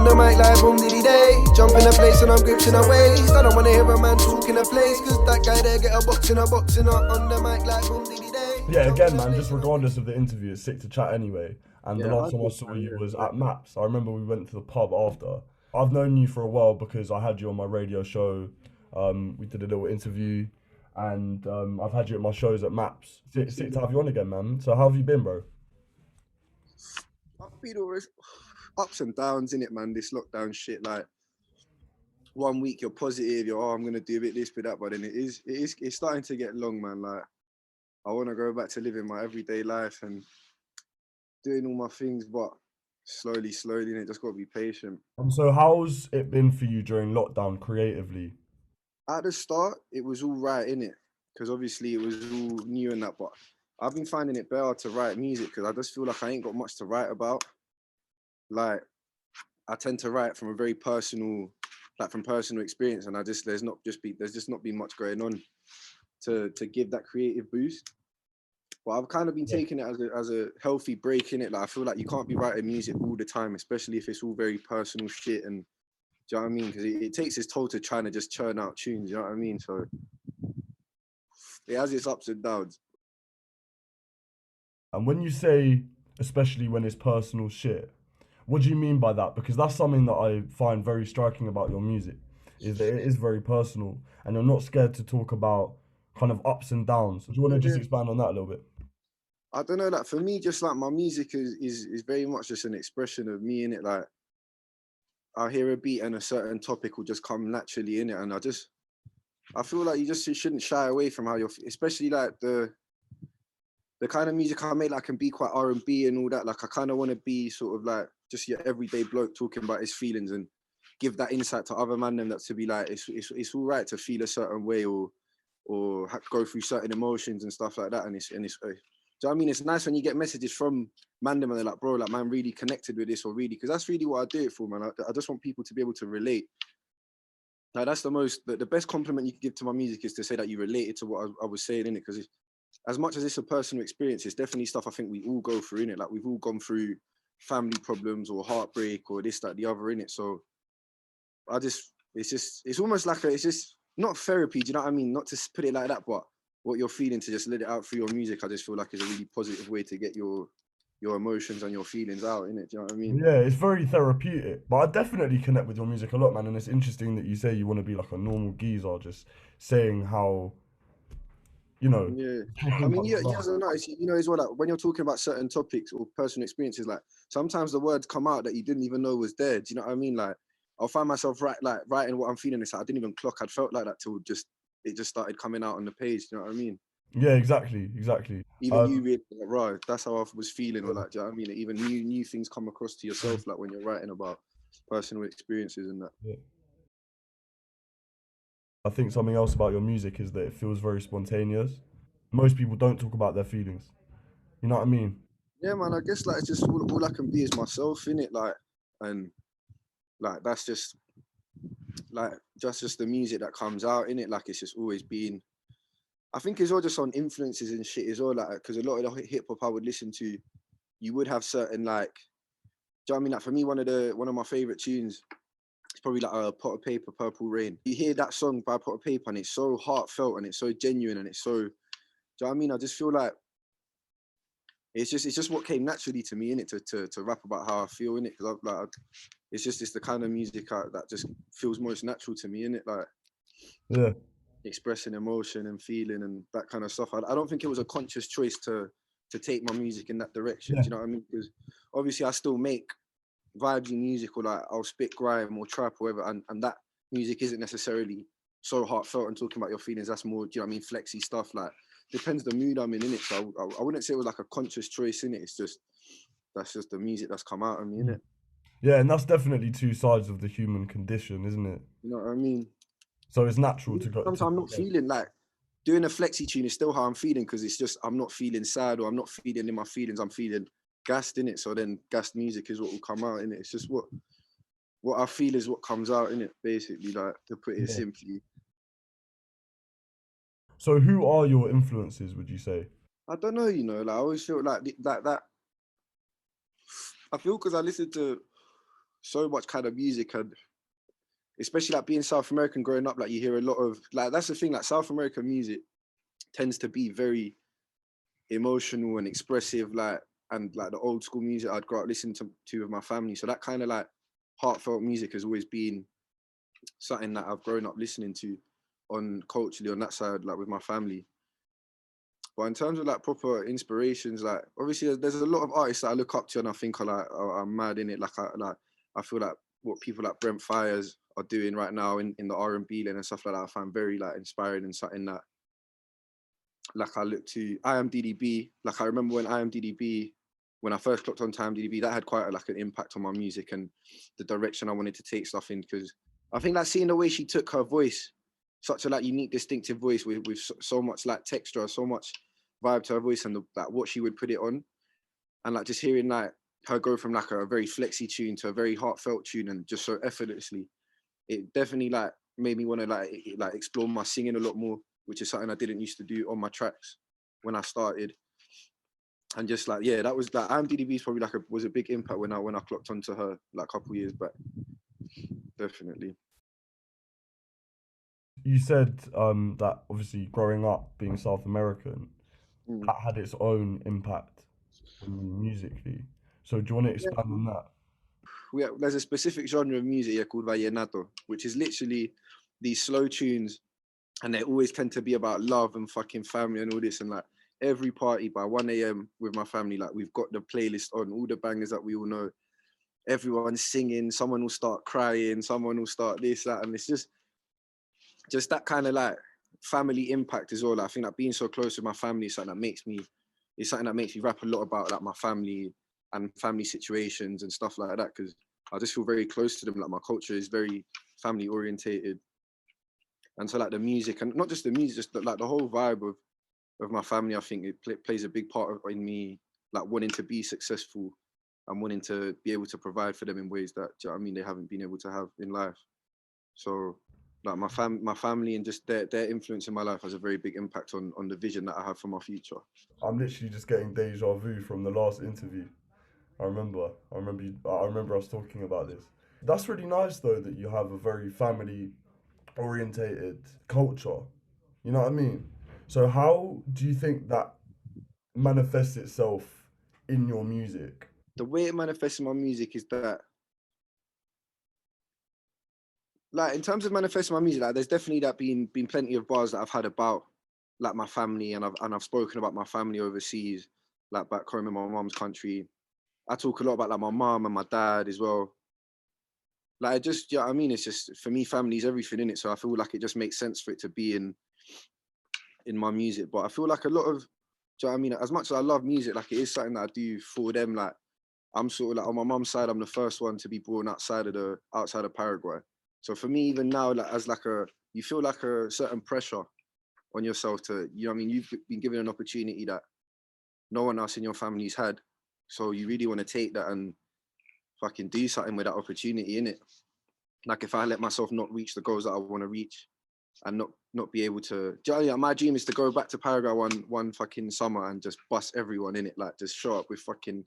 the mic like boom diddy day. Jump in a place and I'm gripping a waist. I don't wanna hear a man talk in a place, cause that guy there get a boxing up on the mic like boom diddy day. Yeah, again, man, just regardless of the interview, it's sick to chat anyway. And the Yeah, last time I 100, saw man, you was yeah. at Maps. I remember we went to the pub after. I've known you for a while because I had you on my radio show. We did a little interview, and I've had you at my shows at Maps. Sick to have you on again, man. So how have you been, bro? I've been always ups and downs in it, man. This lockdown shit, like 1 week you're positive, you're I'm gonna do a bit this, bit that, but then it's starting to get long, man. Like I want to go back to living my everyday life and doing all my things, but slowly, and it just got to be patient. And so how's it been for you during lockdown creatively? At the start, it was all right in it because obviously it was all new and that, but I've been finding it better to write music because I just feel like I ain't got much to write about. Like I tend to write from a very personal, like from personal experience, and there's just not been much going on to give that creative boost. But I've kind of been Yeah. taking it as a healthy break in it. Like I feel like you can't be writing music all the time, especially if it's all very personal shit. And do you know what I mean? Because it takes its toll to trying to just churn out tunes. You know what I mean? So it has its ups and downs. And when you say, especially when it's personal shit, what do you mean by that? Because that's something that I find very striking about your music, is that it is very personal, and you're not scared to talk about kind of ups and downs. Do you want to just Yeah. expand on that a little bit? I don't know. Like for me, just like my music is very much just an expression of me in it. Like I hear a beat and a certain topic will just come naturally in it, and I feel like you shouldn't shy away from how especially like the kind of music I make, like can be quite R&B and all that. Like I kind of want to be sort of like just your everyday bloke talking about his feelings and give that insight to other man them that to be like it's all right to feel a certain way or go through certain emotions and stuff like that. And do you know what I mean? It's nice when you get messages from man them and they're like, bro, like man really connected with this or really, because that's really what I do it for, man. I just want people to be able to relate. Like that's the best compliment you can give to my music is to say that you related to what I was saying in it, because as much as it's a personal experience, it's definitely stuff I think we all go through in it. Like we've all gone through family problems or heartbreak or this, that, the other in it. So it's almost like it's just not therapy. Do you know what I mean? Not to put it like that, but what you're feeling to just let it out through your music. I just feel like is a really positive way to get your emotions and your feelings out in it. Do you know what I mean? Yeah, it's very therapeutic, but I definitely connect with your music a lot, man. And it's interesting that you say you want to be like a normal geezer, just saying how, you know, Yeah, talking I mean, about yeah, your you life. also notice, you know, as well, like when you're talking about certain topics or personal experiences, like sometimes the words come out that you didn't even know was there. Do you know what I mean? Like I'll find myself writing what I'm feeling. It's like I didn't even clock I'd felt like that till it just started coming out on the page. Do you know what I mean? Yeah, exactly, exactly. Even you Um, really like, right, that's how I was feeling, or yeah, like, do you know what I mean? Even new things come across to yourself, like when you're writing about personal experiences and that. yeah. I think something else about your music is that it feels very spontaneous. Most people don't talk about their feelings. You know what I mean? Yeah, man. I guess like it's just all I can be is myself in it, like, and like that's just like just the music that comes out in it. Like it's just always been. I think it's all just on influences and shit as well, like because a lot of the hip hop I would listen to, you would have certain like. Do you know what I mean? Like for me, one of my favorite tunes is probably like a Pot of Paper, Purple Rain. You hear that song by Pot of Paper, and it's so heartfelt and it's so genuine and it's so. Do you know what I mean? I just feel like it's just what came naturally to me in it to rap about how I feel in it because it's the kind of music that just feels most natural to me in it, like Yeah, expressing emotion and feeling and that kind of stuff. I don't think it was a conscious choice to take my music in that direction. yeah, Do you know what I mean? Because obviously I still make vibes in music or like I'll spit grime or trap or whatever, and that music isn't necessarily so heartfelt and talking about your feelings. That's more, do you know what I mean, flexy stuff. Like depends the mood I'm in it. So I wouldn't say it was like a conscious choice in it. It's just that's just the music that's come out of me in mm. it. Yeah, and that's definitely two sides of the human condition, isn't it? You know what I mean? So it's natural to go Sometimes to. I'm not feeling like doing a flexi tune is still how I'm feeling because it's just I'm not feeling sad or I'm not feeling in my feelings. I'm feeling gassed in it. So then gassed music is what will come out in it. It's just what I feel is what comes out in it, basically, like to put it Yeah. simply. So who are your influences, would you say? I don't know, you know, like I always feel like that. I feel because I listen to so much kind of music, and especially like being South American growing up, like you hear a lot of like, that's the thing, like South American music tends to be very emotional and expressive, like, and like the old school music I'd grow up listening to with my family. So that kind of like heartfelt music has always been something that I've grown up listening to on culturally on that side, like with my family. But in terms of like proper inspirations, like obviously there's a lot of artists that I look up to and I think are like, oh, I'm mad in it. I feel like what people like Brent Fires are doing right now in the R&B lane and stuff like that, I find very like inspiring and something that like I look to. IMDb, like I remember when IMDb, when I first clocked on to IMDb, that had quite like an impact on my music and the direction I wanted to take stuff in, because I think like seeing the way she took her voice, such a like unique, distinctive voice with so much like texture, so much vibe to her voice, and like what she would put it on, and like just hearing like her go from like a very flexy tune to a very heartfelt tune and just so effortlessly, it definitely like made me want to like explore my singing a lot more, which is something I didn't used to do on my tracks when I started. And just like, yeah, that was like IMDb is probably like was a big impact when I clocked onto her like a couple years back. Definitely. You said that obviously growing up being South American Mm. had its own impact on you musically. So do you want to Yeah. expand on that? There's a specific genre of music here called vallenato, which is literally these slow tunes, and they always tend to be about love and fucking family and all this. And like every party by 1 a.m. with my family, like we've got the playlist on, all the bangers that we all know. Everyone's singing, someone will start crying, someone will start this, that, and it's just that kind of like family impact as well. Like, I think that being so close with my family is something that makes me, rap a lot about like my family and family situations and stuff like that, because I just feel very close to them. Like my culture is very family orientated, and so like the music, and not just the music, just like the whole vibe of my family, I think it plays a big part in me like wanting to be successful and wanting to be able to provide for them in ways that, do you know what I mean, they haven't been able to have in life. So like my family and just their influence in my life has a very big impact on the vision that I have for my future. I'm literally just getting deja vu from the last interview. I remember us talking about this. That's really nice though that you have a very family orientated culture. You know what I mean? So how do you think that manifests itself in your music? The way it manifests in my music is that, like in terms of manifesting my music, like there's definitely that been plenty of bars that I've had about like my family, and I've spoken about my family overseas, like back home in my mom's country. I talk a lot about like my mom and my dad as well. Like it just, yeah, you know I mean, it's just for me, family is everything in it. So I feel like it just makes sense for it to be in my music. But I feel like a lot of, do you know what I mean? As much as I love music, like it is something that I do for them. Like I'm sort of like on my mum's side, I'm the first one to be born outside of Paraguay. So for me, even now, like as like you feel like a certain pressure on yourself to, you know what I mean? You've been given an opportunity that no one else in your family's had. So you really want to take that and fucking do something with that opportunity in it. Like if I let myself not reach the goals that I want to reach and not be able to, my dream is to go back to Paraguay one fucking summer and just bust everyone in it, like just show up with fucking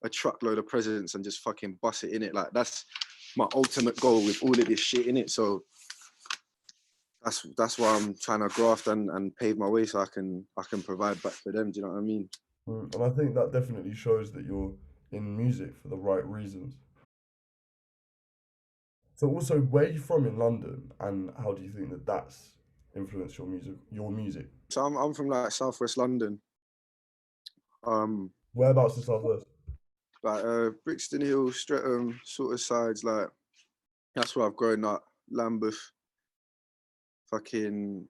a truckload of presents and just fucking bust it in it. Like that's my ultimate goal with all of this shit in it. So that's why I'm trying to graft and pave my way so I can provide back for them. Do you know what I mean? And I think that definitely shows that you're in music for the right reasons. So also, where are you from in London, and how do you think that that's influenced your music? Your music. So I'm from like Southwest London, um, Whereabouts in Southwest? like Brixton Hill, Streatham sort of sides. Like that's where I've grown up. Lambeth, fucking.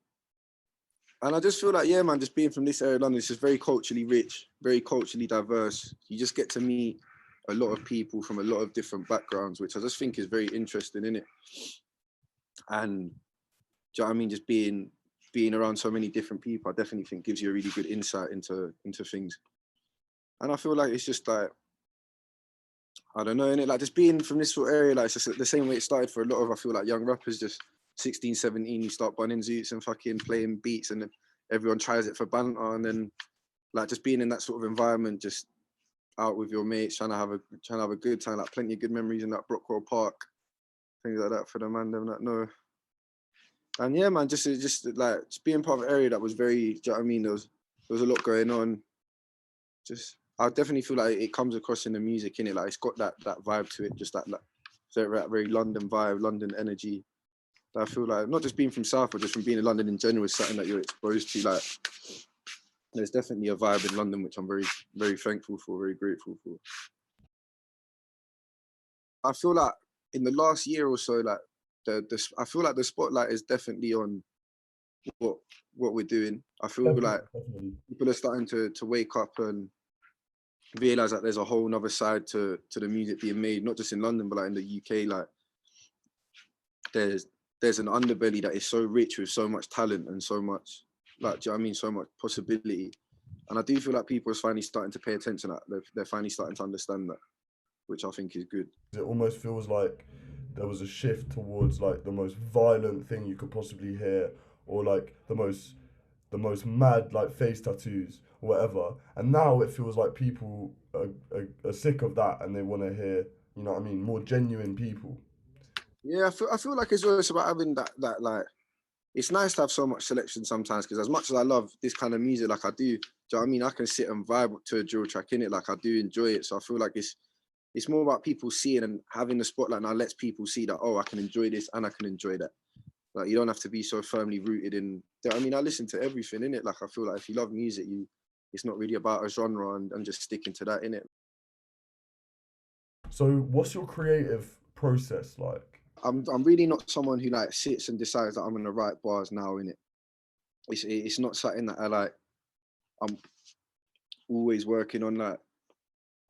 And I just feel like, yeah, man, just being from this area of London, it's just very culturally rich, very culturally diverse. You just get to meet a lot of people from a lot of different backgrounds, which I just think is very interesting in it. And do you know what I mean? Just being around so many different people, I definitely think gives you a really good insight into things. And I feel like it's just like, I don't know, innit? Like just being from this sort of area, like it's just the same way it started for a lot of, I feel like young rappers, just 16, 17, you start bunning zoots and fucking playing beats and everyone tries it for banter. And then like just being in that sort of environment, just, out with your mates, trying to have a good time, like plenty of good memories in that Brockwell Park, things like that for the man them that know. And yeah, man, just like just being part of an area that was very, do you know what I mean? There was a lot going on. Just I definitely feel like it comes across in the music, innit? Like it's got that vibe to it, just that very London vibe, London energy. That I feel like not just being from South, but just from being in London in general is something that you're exposed to. Like there's definitely a vibe in London which I'm very, very thankful for, very grateful for. I feel like in the last year or so, like I feel like the spotlight is definitely on what we're doing. I feel like Definitely. people are starting to wake up and realize that there's a whole nother side to the music being made, not just in London, but like in the UK. Like there's an underbelly that is so rich with so much talent and so much, like, do you know what I mean, so much possibility. And I do feel like people are finally starting to pay attention to that. They're finally starting to understand that, which I think is good. It almost feels like there was a shift towards like the most violent thing you could possibly hear, or like the most mad like face tattoos or whatever. And now it feels like people are sick of that and they want to hear, you know what I mean, more genuine people. Yeah, I feel like it's always about having that like, it's nice to have so much selection sometimes, because as much as I love this kind of music, like I do you know what I mean? I can sit and vibe to a drill track in it, like I do enjoy it. So I feel like it's more about people seeing and having the spotlight now lets people see that, oh, I can enjoy this and I can enjoy that. Like you don't have to be so firmly rooted in, you know what I mean? I listen to everything in it. Like I feel like if you love music, it's not really about a genre and just sticking to that in it. So what's your creative process like? I'm really not someone who like sits and decides that I'm gonna write bars now in it. It's not something that I like. I'm always working on. Like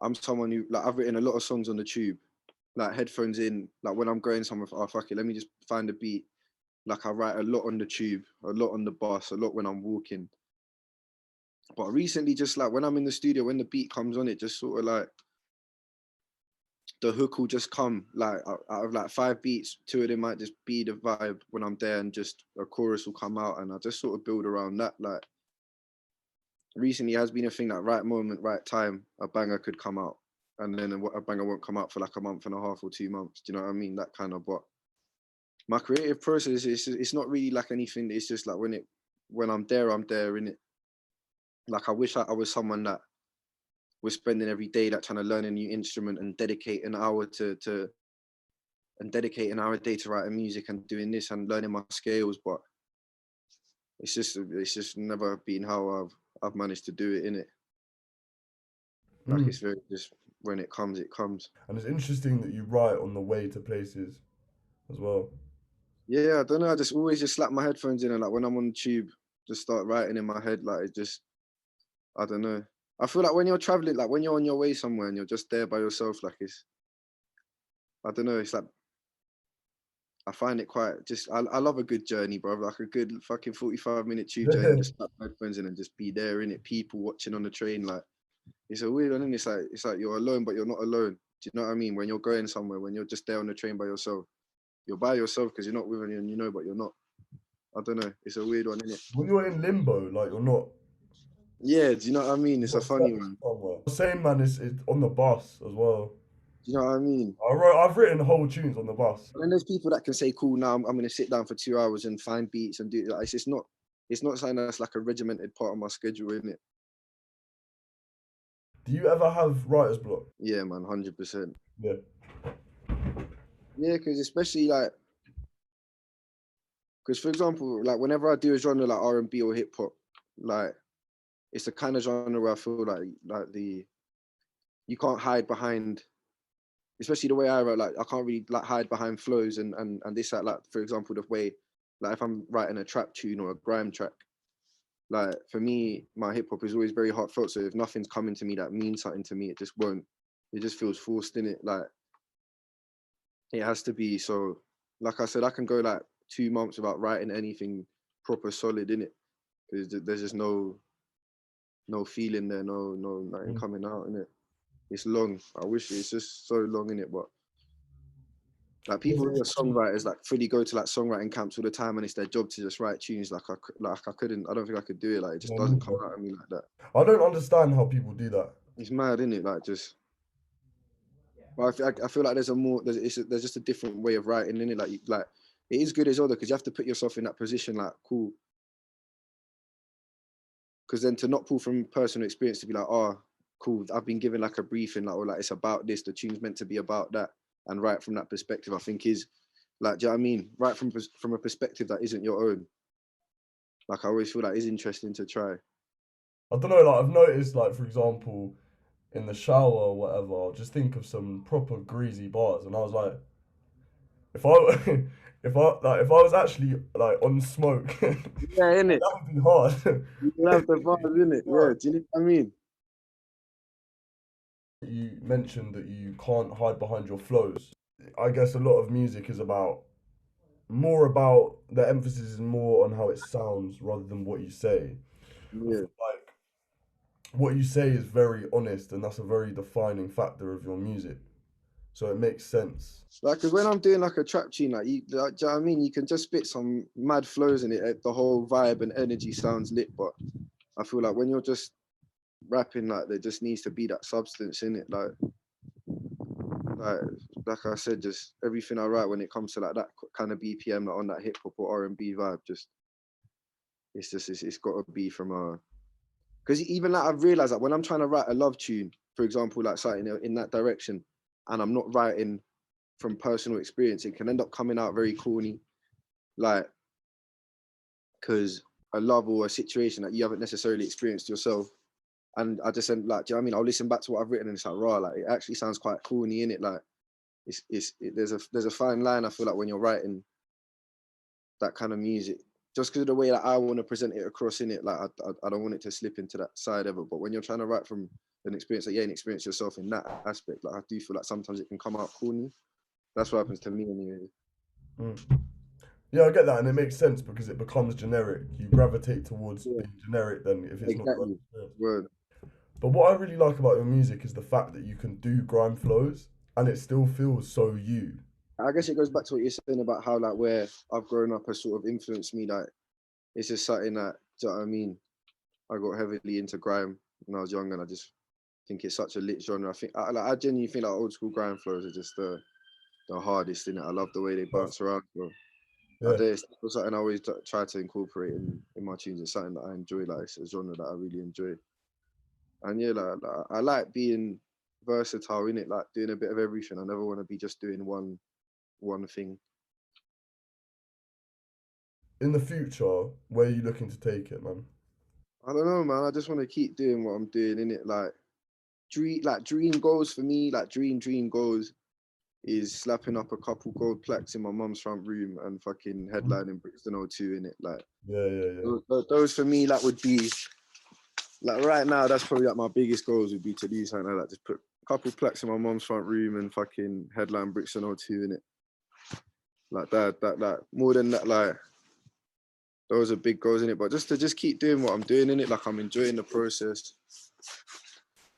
I'm someone who like I've written a lot of songs on the tube, like headphones in. Like when I'm going somewhere, oh fuck it, let me just find a beat. Like I write a lot on the tube, a lot on the bus, a lot when I'm walking. But recently, just like when I'm in the studio, when the beat comes on, it just sort of like the hook will just come. Like out of like 5 beats, 2 of them might just be the vibe when I'm there, and just a chorus will come out, and I just sort of build around that. Like recently has been a thing that right moment, right time, a banger could come out, and then a banger won't come out for like a month and a half or 2 months. Do you know what I mean? That kind of. But my creative process is it's not really like anything. It's just like when I'm there in it. Like I wish I was someone that was spending every day like trying to learn a new instrument and dedicate an hour and dedicate an hour a day to writing music and doing this and learning my scales. But it's just never been how I've managed to do it in it. Like it's very just when it comes, it comes. And it's interesting that you write on the way to places as well. Yeah, I don't know. I just always just slap my headphones in and like when I'm on the tube, just start writing in my head. Like it just, I don't know. I feel like when you're traveling, like when you're on your way somewhere and you're just there by yourself, like I don't know. It's like I find it quite just. I love a good journey, bro. Like a good fucking 45-minute tube journey. Just slap my headphones in and just be there in it. People watching on the train, like it's a weird one. And it's like you're alone, but you're not alone. Do you know what I mean? When you're going somewhere, when you're just there on the train by yourself, you're by yourself because you're not with anyone you know, but you're not. I don't know. It's a weird one, isn't it? When you're in limbo, like you're not, Yeah. Do you know what I mean? you're It's a not funny settled one. somewhere. Same man is on the bus as well. Do you know what I mean? I've written whole tunes on the bus. And then there's people that can say, "Cool, now I'm going to sit down for 2 hours and find beats and do it." Like, it's just not. It's not something that's like a regimented part of my schedule, isn't it? Do you ever have writer's block? Yeah, man, 100%. Yeah. Yeah, because especially like, because for example, like whenever I do a genre like R&B or hip hop, like it's the kind of genre where I feel like you can't hide behind, especially the way I write. Like I can't really like hide behind flows and this like for example the way like if I'm writing a trap tune or a grime track, like for me my hip hop is always very heartfelt. So if nothing's coming to me that means something to me, it just won't. It just feels forced in it. Like it has to be. So like I said, I can go like 2 months without writing anything proper solid in it because there's just no feeling there, no nothing coming out in it. It's long. I wish it's just so long in it, but like people who are songwriters like fully go to like songwriting camps all the time, and it's their job to just write tunes. Like I couldn't. I don't think I could do it. Like it just doesn't come out of me like that. I don't understand how people do that. It's mad, isn't it? Like just, but I feel like there's a more there's just a different way of writing in it. Like it is good as well because you have to put yourself in that position. Like cool, because then to not pull from personal experience to be like, oh, cool, I've been given like a briefing, like, or like it's about this, the tune's meant to be about that, and right from that perspective, I think is like, do you know what I mean? Right from a perspective that isn't your own. Like I always feel like it's interesting to try. I don't know, like I've noticed, like for example, in the shower or whatever, I'll just think of some proper greasy bars, and I was like, if I if I was actually like on smoke, that Yeah, in it. would be hard. You have the bars in it. Yeah, Hard. do you know what I mean? You mentioned that you can't hide behind your flows. I guess a lot of music is about more about the emphasis is more on how it sounds rather than what you say. I Yeah. feel like what you say is very honest, and that's a very defining factor of your music. So it makes sense. Like, cause when I'm doing like a trap tune, like do you know what I mean? You can just spit some mad flows in it. The whole vibe and energy sounds lit, but I feel like when you're just rapping, like there just needs to be that substance in it. Like, like I said, just everything I write when it comes to like that kind of BPM, like on that hip hop or R&B vibe, just it's got to be from a. Because even like I've realized that when I'm trying to write a love tune, for example, like something in that direction, and I'm not writing from personal experience, it can end up coming out very corny, like because a love or a situation that you haven't necessarily experienced yourself. And I just end like, do you know what I mean? I'll listen back to what I've written and it's like, raw, like it actually sounds quite corny in it. Like there's a fine line. I feel like when you're writing that kind of music, just because of the way that I want to present it across in it, like I don't want it to slip into that side ever. But when you're trying to write from an experience that you ain't experienced yourself in that aspect, like I do feel like sometimes it can come out corny. That's what happens to me anyway. Mm. Yeah, I get that, and it makes sense because it becomes generic. You gravitate towards Yeah, being generic then if it's not your own exactly. experience. Word. But what I really like about your music is the fact that you can do grime flows and it still feels so you. I guess it goes back to what you're saying about how like where I've grown up has sort of influenced me. Like it's just something that, do you know what I mean? I got heavily into grime when I was young, and I just think it's such a lit genre. I genuinely think like old school grime flows are just the hardest in it. I love the way they bounce around. Bro. I Yeah. do. It's something I always try to incorporate in my tunes. It's something that I enjoy. Like it's a genre that I really enjoy. And yeah, like I like being versatile in it, like doing a bit of everything. I never want to be just doing one thing. In the future, where are you looking to take it, man? I don't know, man. I just want to keep doing what I'm doing in it. Like dream goals for me, like dream goals is slapping up a couple gold plaques in my mum's front room and fucking headlining Brixton O2 in it. Like Yeah, yeah, yeah. those for me, like would be like right now. That's probably like my biggest goals would be to do something like that. Just put a couple plaques in my mum's front room and fucking headline Brixton O2 in it. Like that more than that, like those are big goals in it. But just to just keep doing what I'm doing in it, like I'm enjoying the process.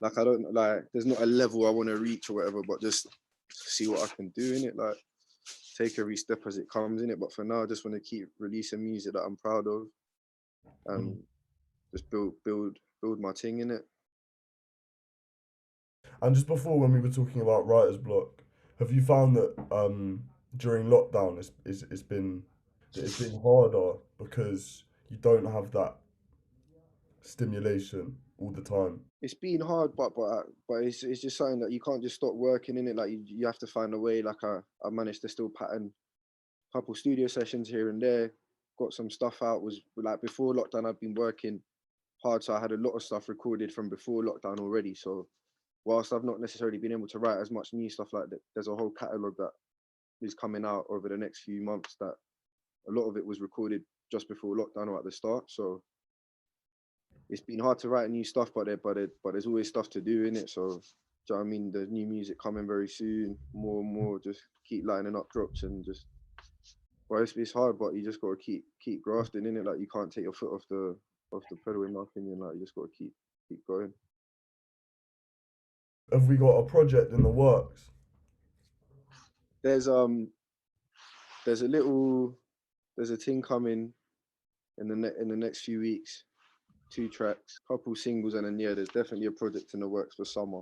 Like I don't like there's not a level I want to reach or whatever, but just see what I can do in it. Like take every step as it comes in it. But for now, I just want to keep releasing music that I'm proud of Mm. and just build my thing in it. And just before, when we were talking about writer's block, have you found that during lockdown it's been harder because you don't have that stimulation all the time? It's been hard, but it's just something that you can't just stop working in it. Like you have to find a way. Like I managed to still pattern a couple studio sessions here and there. Got some stuff out. Was like before lockdown, I'd been working hard, so I had a lot of stuff recorded from before lockdown already. So whilst I've not necessarily been able to write as much new stuff like that, there's a whole catalog that is coming out over the next few months that a lot of it was recorded just before lockdown or at the start. So it's been hard to write new stuff, but there's always stuff to do in it. So do you know what I mean? There's new music coming very soon, more and more. Just keep lining up drops and just. Well, it's hard, but you just got to keep grafting in it. Like you can't take your foot off the pedal, in my opinion. Like you just got to keep going. Have we got a project in the works? There's um there's a little there's a thing coming in the next few weeks. 2 tracks, couple singles, and then yeah, there's definitely a project in the works for summer.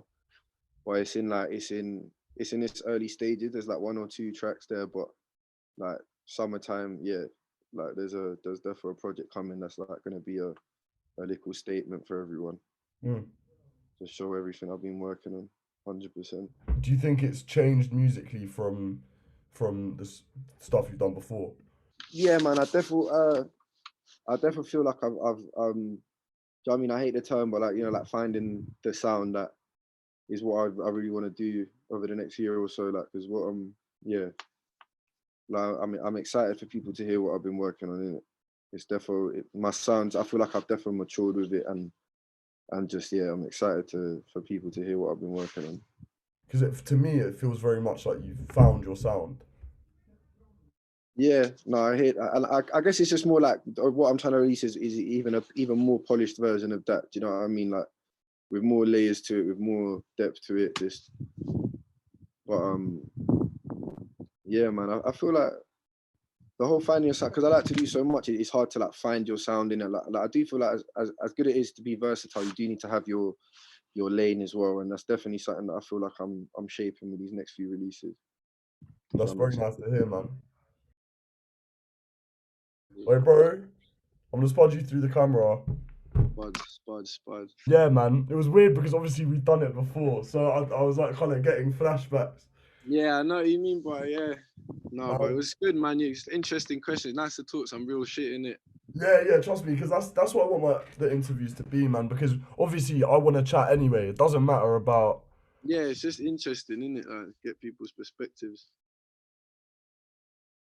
But it's in its early stages. There's like 1 or 2 tracks there, but like summertime, yeah, like there's definitely a project coming that's like gonna be a little statement for everyone Mm. to show everything I've been working on, 100%. Do you think it's changed musically from the stuff you've done before? Yeah, man, I definitely feel like do you know what I mean? I hate the term, but like, you know, like finding the sound that is what I really want to do over the next year or so. Like, because yeah, like I'm excited for people to hear what I've been working on. Innit? It's definitely my sounds. I feel like I've definitely matured with it, and just yeah, I'm excited for people to hear what I've been working on. Because to me, it feels very much like you've found your sound. Yeah, no, I hate. I guess it's just more like what I'm trying to release is even more polished version of that. Do you know what I mean? Like with more layers to it, with more depth to it. Just, but yeah, man, I feel like the whole finding your sound, because I like to do so much, it's hard to like find your sound in it. Like I do feel like as good it is to be versatile, you do need to have your lane as well, and that's definitely something that I feel like I'm shaping with these next few releases. So That's I'm very excited. nice to hear, man. Wait, bro, I'm gonna spud you through the camera. Spud. Yeah, man. It was weird because obviously we've done it before, so I was like kind of getting flashbacks. Yeah, I know what you mean, but yeah. No, but it Um, was good, man. It's interesting questions. Nice to talk some real shit in it. yeah, trust me, because that's what I want the interviews to be, man. Because obviously I want to chat anyway. It doesn't matter about Yeah, it's just interesting, isn't it? Like, get people's perspectives.